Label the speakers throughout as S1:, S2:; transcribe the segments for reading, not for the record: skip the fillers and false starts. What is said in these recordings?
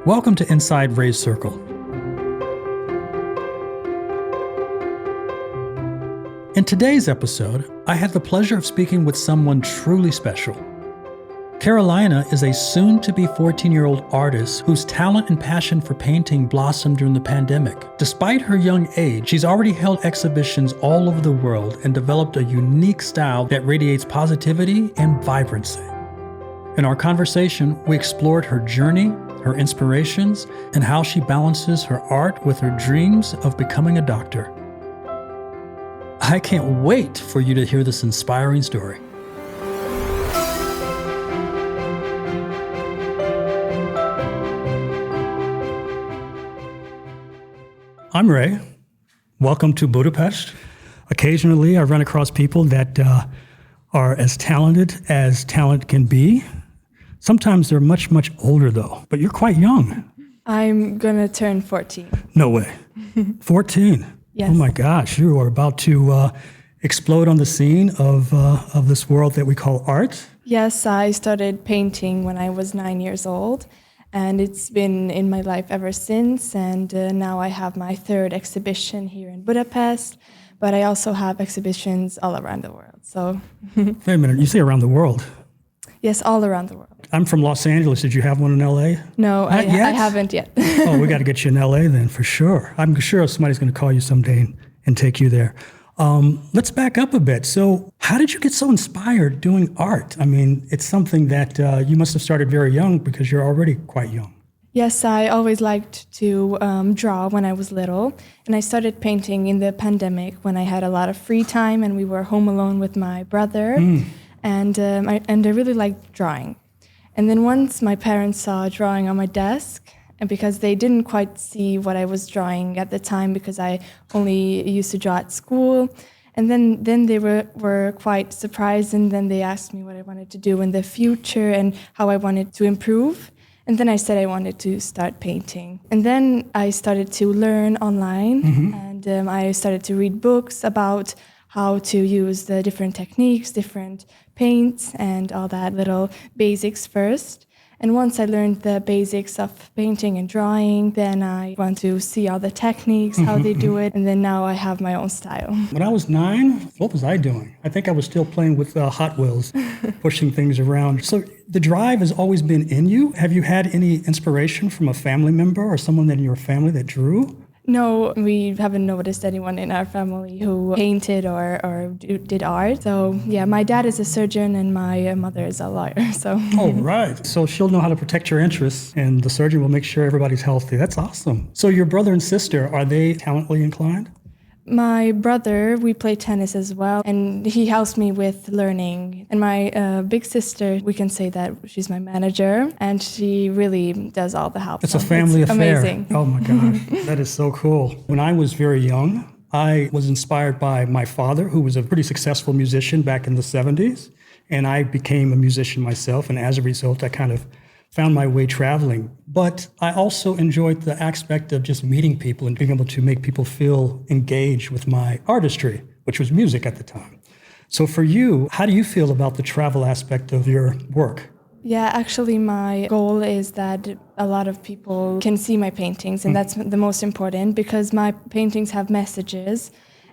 S1: Welcome to Inside Ray's Circle. In today's episode, I had the pleasure of speaking with someone truly special. Karolina is a soon-to-be 14-year-old artist whose talent and passion for painting blossomed during the pandemic. Despite her young age, she's already held exhibitions all over the world and developed a unique style that radiates positivity and vibrancy. In our conversation, we explored her journey, her inspirations, and how she balances her art with her dreams of becoming a doctor. I can't wait for you to hear this inspiring story. I'm Ray. Welcome to Budapest. Occasionally, I run across people that are as talented as talent can be. Sometimes they're much, much older, though. But you're quite young.
S2: I'm going to turn 14.
S1: No way. 14?
S2: Yes.
S1: Oh, my gosh. You are about to explode on the scene of this world that we call art.
S2: Yes, I started painting when I was 9 years old. And it's been in my life ever since. And now I have my third exhibition here in Budapest. But I also have exhibitions all around the world. So.
S1: Wait a minute. You say around the world?
S2: Yes, all around the world.
S1: I'm from Los Angeles. Did you have one in L.A.?
S2: No, I haven't yet.
S1: Oh, we got to get you in L.A. then, for sure. I'm sure somebody's going to call you someday and take you there. Let's back up a bit. So how did you get so inspired doing art? I mean, it's something that you must have started very young because you're already quite young.
S2: Yes, I always liked to draw when I was little. And I started painting in the pandemic when I had a lot of free time and we were home alone with my brother. And I really liked drawing. And then once my parents saw a drawing on my desk, and because they didn't quite see what I was drawing at the time because I only used to draw at school, and then they were quite surprised, and then they asked me what I wanted to do in the future and how I wanted to improve. And then I said I wanted to start painting. And then I started to learn online, and I started to read books about how to use the different techniques, different paints, and all that little basics first. And once I learned the basics of painting and drawing, then I want to see all the techniques, how they do it, and then now I have my own style.
S1: When I was 9, what was I doing? I think I was still playing with Hot Wheels, pushing things around. So the drive has always been in you. Have you had any inspiration from a family member or someone in your family that drew?
S2: No, we haven't noticed anyone in our family who painted or did art. So yeah, my dad is a surgeon and my mother is a lawyer. So.
S1: Oh, right. So she'll know how to protect your interests and the surgeon will make sure everybody's healthy. That's awesome. So your brother and sister, are they talently inclined?
S2: My brother, we play tennis as well, and he helps me with learning. And my big sister, we can say that she's my manager, and she really does all the help.
S1: It's a family affair.
S2: Amazing.
S1: Oh my gosh, that is so cool. When I was very young, I was inspired by my father, who was a pretty successful musician back in the 70s, and I became a musician myself, and as a result, I kind of found my way traveling. But I also enjoyed the aspect of just meeting people and being able to make people feel engaged with my artistry, which was music at the time. So for you, how do you feel about the travel aspect of your work?
S2: Yeah, actually my goal is that a lot of people can see my paintings, and that's the most important because my paintings have messages.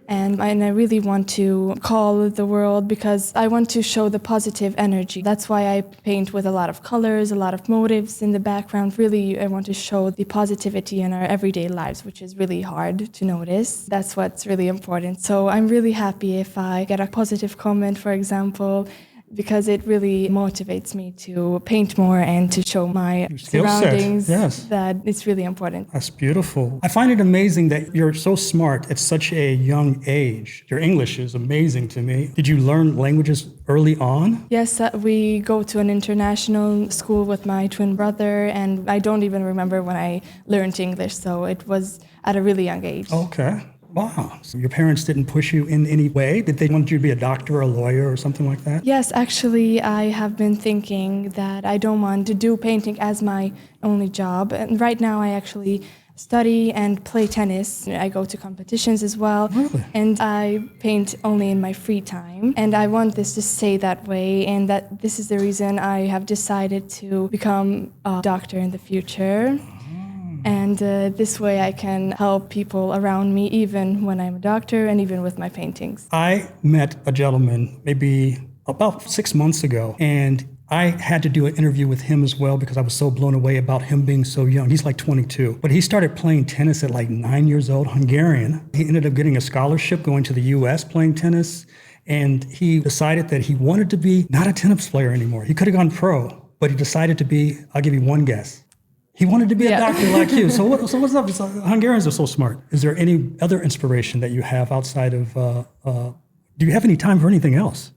S2: And I really want to call the world because I want to show the positive energy. That's why I paint with a lot of colors, a lot of motifs in the background. Really, I want to show the positivity in our everyday lives, which is really hard to notice. That's what's really important. So I'm really happy if I get a positive comment, for example, because it really motivates me to paint more and to show my surroundings.
S1: Yes.
S2: That it's really important.
S1: That's beautiful. I find it amazing that you're so smart at such a young age. Your English is amazing to me. Did you learn languages early on?
S2: Yes, we go to an international school with my twin brother, and I don't even remember when I learned English, so it was at a really young age.
S1: Okay. Wow. So your parents didn't push you in any way? Did they want you to be a doctor or a lawyer or something like that?
S2: Yes, actually, I have been thinking that I don't want to do painting as my only job. And right now, I actually study and play tennis. I go to competitions as well.
S1: Really?
S2: And I paint only in my free time. And I want this to stay that way. And that this is the reason I have decided to become a doctor in the future. And this way I can help people around me, even when I'm a doctor and even with my paintings.
S1: I met a gentleman maybe about 6 months ago, and I had to do an interview with him as well because I was so blown away about him being so young. He's like 22, but he started playing tennis at like 9 years old, Hungarian. He ended up getting a scholarship going to the US playing tennis, and he decided that he wanted to be not a tennis player anymore. He could have gone pro, but he decided to be, I'll give you one guess. He wanted to be a doctor like you. So what's up? Hungarians are so smart. Is there any other inspiration that you have outside of, do you have any time for anything else?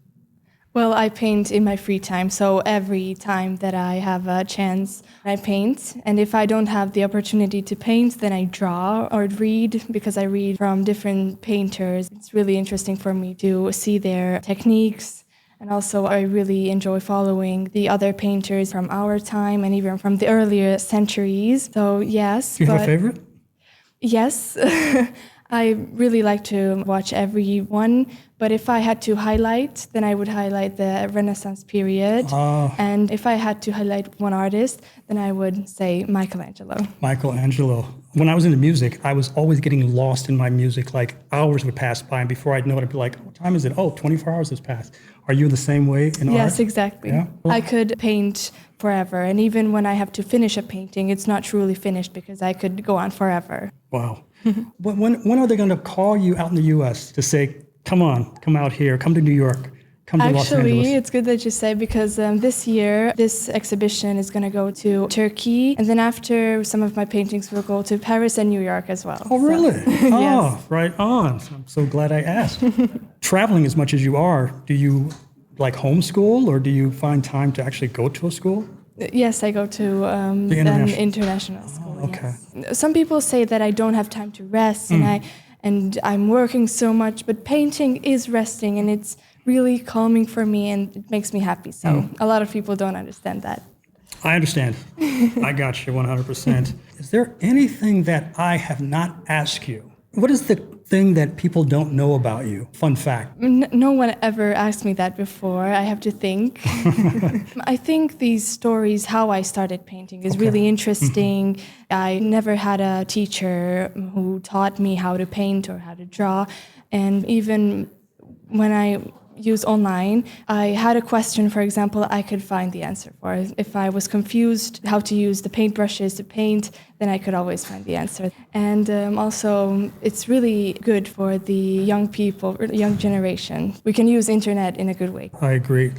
S2: Well, I paint in my free time, so every time that I have a chance, I paint. And if I don't have the opportunity to paint, then I draw or read, because I read from different painters. It's really interesting for me to see their techniques. And also, I really enjoy following the other painters from our time and even from the earlier centuries. So, yes.
S1: Do you have a favorite?
S2: Yes. I really like to watch everyone, but if I had to highlight, then I would highlight the Renaissance period. And if I had to highlight one artist, then I would say Michelangelo.
S1: Michelangelo. When I was into music, I was always getting lost in my music. Like hours would pass by, and before I'd know it, I'd be like, what time is it? Oh, 24 hours has passed. Are you the same way in art?
S2: Yes, exactly.
S1: Yeah?
S2: I could paint forever. And even when I have to finish a painting, it's not truly finished because I could go on forever.
S1: Wow. When are they going to call you out in the U.S. to say, come on, come out here, come to New York, come to Los Angeles?
S2: Actually, it's good that you say, because this year, this exhibition is going to go to Turkey. And then after, some of my paintings will go to Paris and New York as well.
S1: Oh, really?
S2: Yes.
S1: Oh, right on. I'm so glad I asked. Traveling as much as you are, do you like homeschool, or do you find time to actually go to a school?
S2: Yes, I go to an international school.
S1: Okay.
S2: Yes. Some people say that I don't have time to rest, and I'm working so much, but painting is resting, and it's really calming for me, and it makes me happy. So a lot of people don't understand that.
S1: I understand. I got you 100%. Is there anything that I have not asked you? What is the thing that people don't know about you? Fun fact.
S2: No one ever asked me that before. I have to think. I think these stories, how I started painting, is really interesting. I never had a teacher who taught me how to paint or how to draw. And even when I use online, I had a question, for example, I could find the answer for. If I was confused how to use the paintbrushes to paint, then I could always find the answer. And also, it's really good for the young people, or the young generation. We can use internet in a good way.
S1: I agree.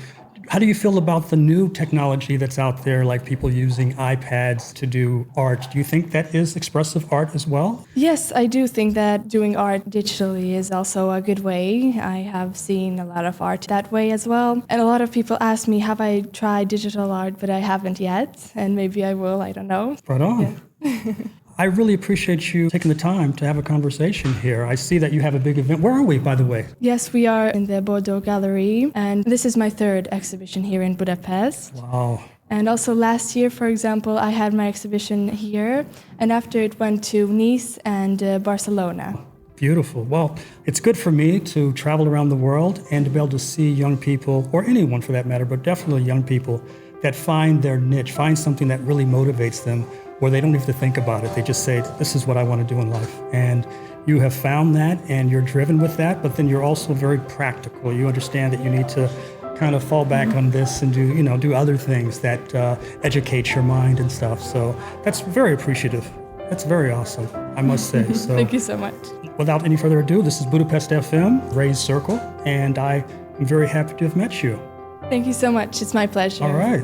S1: How do you feel about the new technology that's out there, like people using iPads to do art? Do you think that is expressive art as well?
S2: Yes, I do think that doing art digitally is also a good way. I have seen a lot of art that way as well. And a lot of people ask me, have I tried digital art? But I haven't yet. And maybe I will, I don't know.
S1: Right on. Yeah. I really appreciate you taking the time to have a conversation here. I see that you have a big event. Where are we, by the way?
S2: Yes, we are in the Bordeaux Gallery, and this is my third exhibition here in Budapest.
S1: Wow.
S2: And also last year, for example, I had my exhibition here, and after it went to Nice and Barcelona.
S1: Beautiful. Well, it's good for me to travel around the world and to be able to see young people, or anyone for that matter, but definitely young people, that find their niche, find something that really motivates them, where they don't have to think about it. They just say, this is what I want to do in life. And you have found that, and you're driven with that, but then you're also very practical. You understand that you need to kind of fall back on this and do other things that educate your mind and stuff. So that's very appreciative. That's very awesome, I must say. So
S2: thank you so much.
S1: Without any further ado, this is Budapest FM, Raised Circle, and I am very happy to have met you.
S2: Thank you so much. It's my pleasure.
S1: All right.